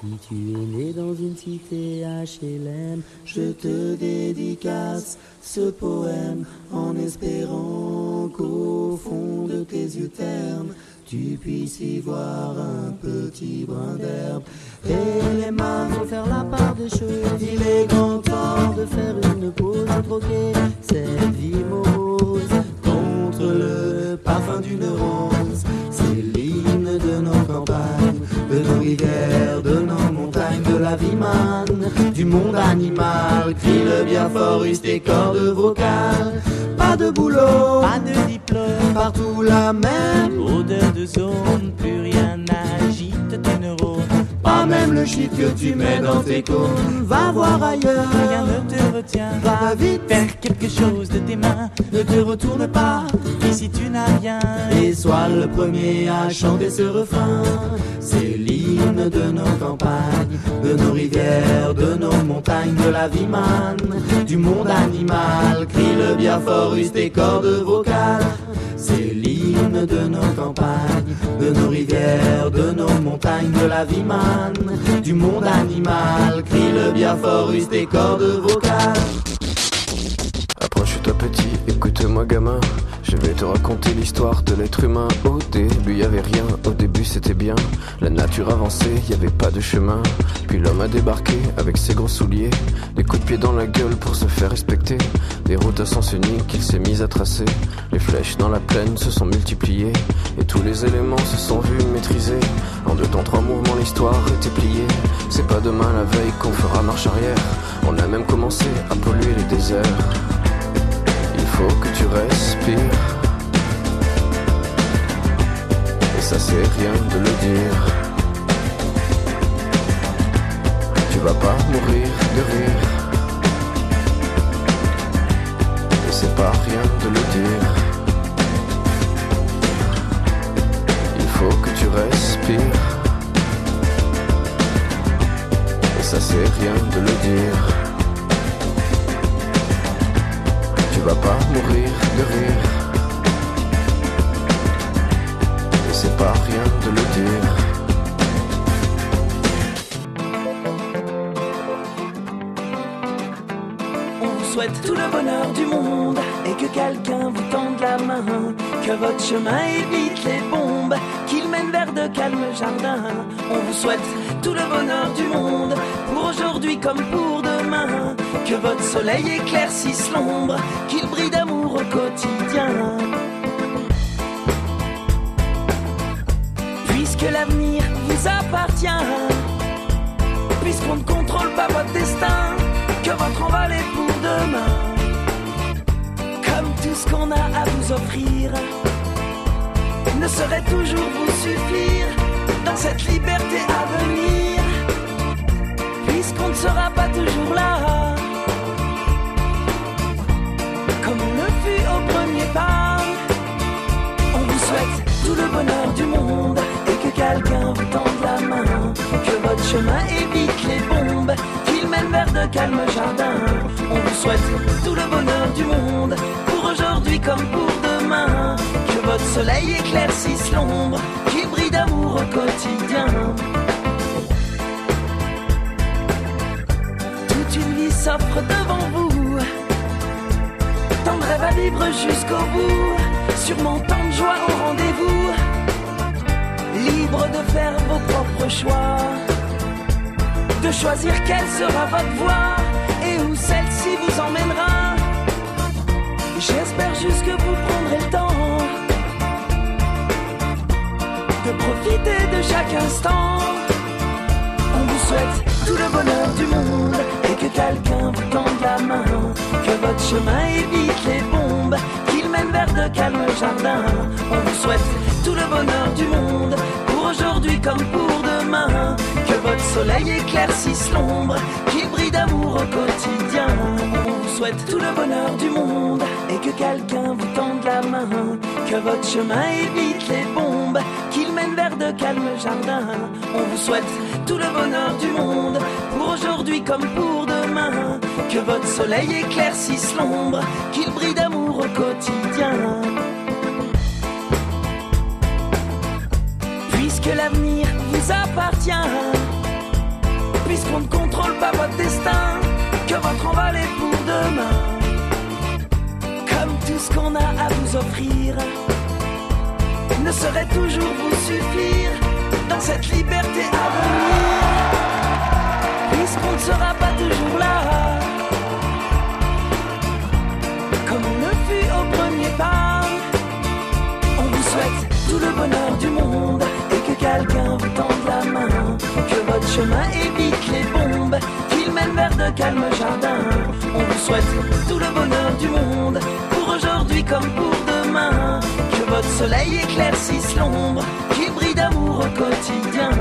Si tu es né dans une cité HLM, je te dédicace ce poème en espérant qu'au fond de tes yeux ternes, tu puisses y voir un petit brin d'herbe. Et les mains vont faire la part des choses. Il est grand temps de faire une pause, de troquer cette vie morose contre le parfum d'une rose. C'est l'hymne de nos campagnes, de nos rivières, de nos montagnes, de la vie manne, du monde animal. Crie le bien fort, use tes cordes vocales. Pas de boulot, pas de diplôme, partout la même odeur de zone, plus rien n'agite tes neurones. Pas même le shit que tu mets dans tes cônes. Va voir ailleurs, Rien ne te retient, va vite, faire quelque chose de tes mains. ne te retourne pas, Ici tu n'as rien, et sois le premier à chanter ce refrain. C'est l'hymne de nos campagnes, de nos rivières, de nos montagnes, de la vie manne, du monde animal. Crie le bien fort, use tes cordes vocales. C'est l'hymne de nos campagnes, de nos rivières, de nos montagnes, de la vie manne, du monde animal. Crie le bien fort, use tes cordes vocales. Approche-toi petit, écoute-moi gamin. Je vais te raconter l'histoire de l'être humain. Au début y avait rien, au début c'était bien. La nature avançait, y avait pas de chemin. Puis l'homme a débarqué avec ses gros souliers, des coups de pied dans la gueule pour se faire respecter. Des routes à sens unique qu'il s'est mis à tracer. Les flèches dans la plaine se sont multipliées, et tous les éléments se sont vus maîtrisés. En 2 temps 3 mouvements l'histoire était pliée. C'est pas demain la veille qu'on fera marche arrière. On a même commencé à polluer les déserts. Il faut que tu respires, et ça c'est rien de le dire. Tu vas pas mourir de rire, et c'est pas rien de le dire. Il faut que tu respires, et ça c'est rien de le dire. Tu vas pas mourir de rire, et c'est pas rien de le dire. on vous souhaite tout le bonheur du monde, et que quelqu'un vous tende la main, que votre chemin évite les bombes, qu'il mène vers de calmes jardins. On vous souhaite tout le bonheur du monde, pour aujourd'hui comme pour demain, que votre soleil éclaircisse l'ombre, qu'il brille d'amour au quotidien. Puisque l'avenir vous appartient, puisqu'on ne contrôle pas votre destin, que votre envol est pour demain. Comme tout ce qu'on a à vous offrir ne saurait toujours vous suffire dans cette liberté à venir, puisqu'on ne sera pas toujours là, comme on le fut au premier pas. On vous souhaite tout le bonheur du monde, et que quelqu'un vous tende la main, que votre chemin évite les bombes, qu'il mène vers de calmes jardins. On vous souhaite tout le bonheur du monde, pour aujourd'hui comme pour demain, que votre soleil éclaircisse l'ombre, qu'il brille d'amour au quotidien. Toute une vie s'offre devant vous, tant de rêves à vivre jusqu'au bout, sûrement tant de joie au rendez-vous, libre de faire vos propres choix, de choisir quelle sera votre voie et où celle-ci vous emmènera. J'espère juste que vous prendrez le temps de profiter de chaque instant. On vous souhaite tout le bonheur du monde, et que quelqu'un vous tende la main, que votre chemin évite les bombes, qu'il mène vers de calmes jardins. On vous souhaite tout le bonheur du monde, pour aujourd'hui comme pour demain, que votre soleil éclaircisse l'ombre, qu'il brille d'amour au quotidien. On vous souhaite tout le bonheur du monde, et que quelqu'un vous tende la main, que votre chemin évite les bombes, qu'il mène vers de calmes jardins. On vous souhaite tout le bonheur du monde, pour aujourd'hui comme pour demain, que votre soleil éclaircisse l'ombre, qu'il brille d'amour au quotidien. Puisque l'avenir vous appartient, qu'on ne contrôle pas votre destin, que votre envol est pour demain. Comme tout ce qu'on a à vous offrir ne saurait toujours vous suffire dans cette liberté à venir, puisqu'on ne sera pas toujours là comme on le fut au premier pas. On vous souhaite tout le bonheur du monde et que quelqu'un vous tende la main, que votre chemin évite les bombes, qu'il mène vers de calmes jardins. On vous souhaite tout le bonheur du monde, pour aujourd'hui comme pour demain, que votre soleil éclaircisse l'ombre, qu'il brille d'amour au quotidien.